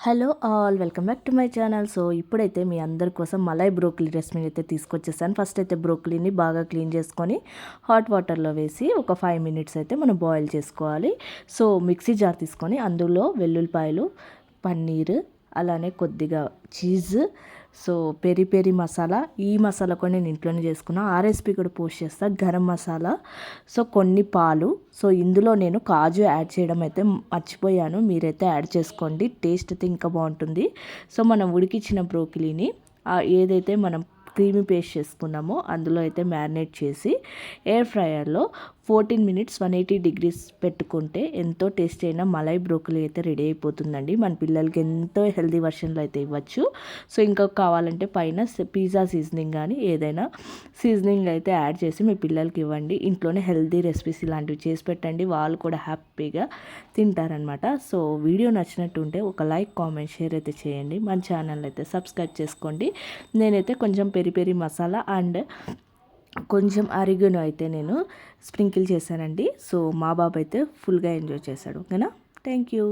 Hello all, welcome back to my channel. So ఇప్పుడైతే మీ అందరి కోసం మలై బ్రోకలీ రెసిపీని అయితే తీసుకొచ్చేసాను. ఫస్ట్ అయితే బ్రోకలీని బాగా క్లీన్ చేసుకొని హాట్ వాటర్లో వేసి ఒక 5 మినిట్స్ అయితే మనం బాయిల్ చేసుకోవాలి. సో మిక్సీ జార్ తీసుకొని అందులో వెల్లుల్లిపాయలు, పన్నీర్, అలానే కొద్దిగా cheese, so peri peri masala, ఈ మసాలా కూడా నేను ఇంట్లోనే చేసుకున్నా. ఆ రెసిపీ కూడా పోస్ట్ చేస్తా. గరం మసాలా, సో కొన్ని పాలు. సో ఇందులో నేను కాజు యాడ్ చేయడం అయితే మర్చిపోయాను, మీరైతే యాడ్ చేసుకోండి, టేస్ట్ అయితే ఇంకా బాగుంటుంది. సో మనం ఉడికించిన బ్రోకలీని ఏదైతే మనం క్రీమీ పేస్ట్ చేసుకున్నామో అందులో అయితే మ్యారినేట్ చేసి ఎయిర్ ఫ్రైయర్లో 14 మినిట్స్ 180 డిగ్రీస్ పెట్టుకుంటే ఎంతో టేస్టీ అయిన మలై బ్రోకలీ అయితే రెడీ అయిపోతుందండి. మన పిల్లలకి ఎంతో హెల్దీ వర్షన్లో అయితే ఇవ్వచ్చు. సో ఇంకా కావాలంటే పైన పిజ్జా సీజనింగ్ కానీ ఏదైనా సీజనింగ్ అయితే యాడ్ చేసి మీ పిల్లలకి ఇవ్వండి. ఇంట్లోనే హెల్దీ రెసిపీస్ ఇలాంటివి చేసి పెట్టండి, వాళ్ళు కూడా హ్యాపీగా తింటారనమాట. సో వీడియో నచ్చినట్టుంటే ఒక లైక్, కామెంట్, షేర్ అయితే చేయండి. మన ఛానల్ అయితే సబ్స్క్రైబ్ చేసుకోండి. నేనైతే కొంచెం పెరి పెరి మసాలా అండ్ కొంచెం అరిగెనో అయితే నేను స్ప్రింకిల్ చేశానండి. సో మా బాబు అయితే ఫుల్గా ఎంజాయ్ చేశాడు. ఓకేనా, థ్యాంక్ యూ.